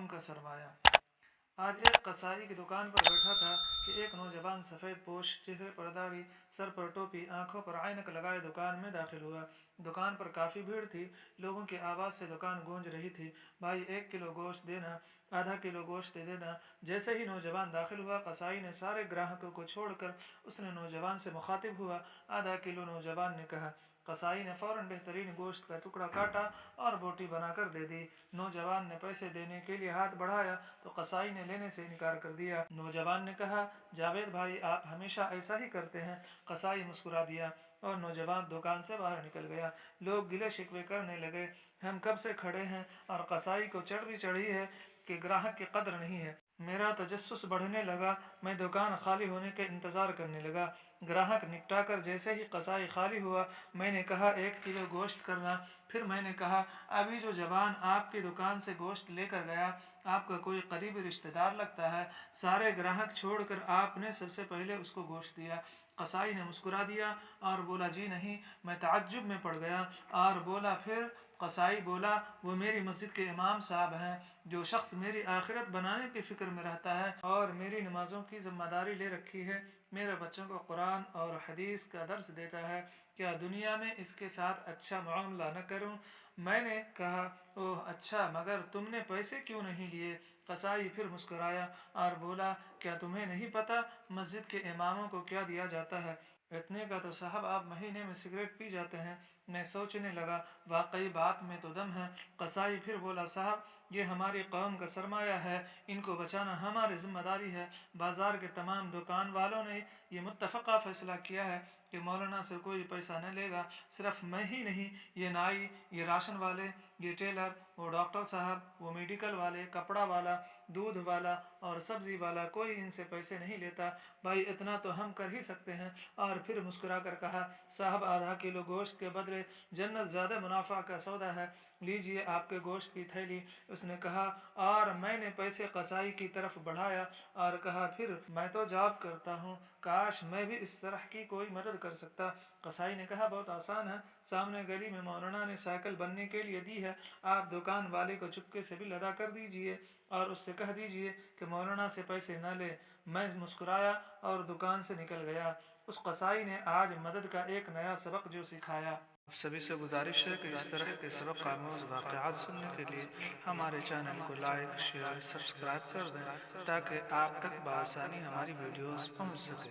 का सरमाया। आज एक कसाई की दुकान पर बैठा था कि एक नौजवान सफ़ेद पोश, चेहरे पर दाढ़ी, सर पर टोपी, आंखों पर ऐनक लगाए दुकान में दाखिल हुआ। दुकान पर काफ़ी भीड़ थी। लोगों की आवाज़ से दुकान गूंज रही थी, भाई 1 किलो गोश्त देना, आधा किलो गोश्त दे देना। जैसे ही नौजवान दाखिल हुआ, कसाई ने सारे ग्राहकों को छोड़कर उसने नौजवान से मुखातिब हुआ। आधा किलो, नौजवान ने कहा। कसाई ने फौरन बेहतरीन गोश्त का टुकड़ा काटा और बोटी बनाकर दे दी। नौजवान ने पैसे देने के लिए हाथ बढ़ाया तो कसाई ने लेने से इनकार कर दिया। नौजवान ने कहा, जावेद भाई, आप हमेशा ऐसा ही करते हैं। कसाई मुस्कुरा दिया और नौजवान दुकान से बाहर निकल गया। लोग गिले शिकवे करने लगे, हम कब से खड़े हैं और कसाई को चढ़ भी चढ़ी है कि ग्राहक की कदर नहीं है। मेरा तजस्सुस बढ़ने लगा। मैं दुकान खाली होने के इंतज़ार करने लगा। ग्राहक निपटाकर जैसे ही कसाई खाली हुआ, मैंने कहा 1 किलो गोश्त करना। फिर मैंने कहा, अभी जो जवान आपकी दुकान से गोश्त लेकर गया आपका कोई करीबी रिश्तेदार लगता है। सारे ग्राहक छोड़कर आपने सबसे पहले उसको गोश्त दिया। कसाई ने मुस्कुरा दिया और बोला, जी नहीं। मैं ताज्जुब में पड़ गया और बोला, फिर? कसाई बोला, वो मेरी मस्जिद के इमाम साहब हैं। जो शख्स मेरी आखिरत बनाने की फ़िक्र में रहता है और मेरी नमाज़ों की ज़िम्मेदारी ले रखी है, मेरे बच्चों को कुरान और हदीस का दर्स देता है, क्या दुनिया में इसके साथ अच्छा मामला न करूं? मैंने कहा, ओह अच्छा, मगर तुमने पैसे क्यों नहीं लिए? कसाई फिर मुस्कुराया और बोला, क्या तुम्हें नहीं पता मस्जिद के इमामों को क्या दिया जाता है? इतने का तो साहब आप महीने में सिगरेट पी जाते हैं। मैं सोचने लगा, वाकई बात में तो दम है। कसाई फिर बोला, साहब ये हमारी कौम का सरमाया है, इनको बचाना हमारी जिम्मेदारी है। बाजार के तमाम दुकान वालों ने ये मुत्तफ़क़ा फैसला किया है कि मौलाना से कोई पैसा न लेगा। सिर्फ मैं ही नहीं, ये नाई, ये राशन वाले, ये टेलर, वो डॉक्टर साहब, वो मेडिकल वाले, कपड़ा वाला, दूध वाला और सब्जी वाला, कोई इनसे पैसे नहीं लेता। भाई इतना तो हम कर ही सकते हैं। और फिर मुस्कुरा कर कहा, साहब आधा किलो गोश्त के बदले जन्नत ज़्यादा मुनाफा का सौदा है, लीजिए आपके गोश्त की थैली। उसने कहा और मैंने पैसे कसाई की तरफ बढ़ाया और कहा, फिर मैं तो जॉब करता हूँ, काश मैं भी इस तरह की कोई मदद कर सकता। कसाई ने कहा, बहुत आसान है, सामने गली में मौलाना ने साइकिल बनने के लिए दी है, आप दुकान वाले को चुपके से भी लदा कर दीजिए और उससे कह दीजिए कि मौलाना से पैसे न ले। मैं मुस्कुराया और दुकान से निकल गया। उस कसाई ने आज मदद का एक नया सबक जो सिखाया। आप सभी से गुजारिश है कि इस तरह के सबक आमूज़ वाक़यात सुनने के लिए हमारे चैनल को लाइक, शेयर, सब्सक्राइब कर दें ताकि आप तक बआसानी हमारी वीडियोस पहुंच सके।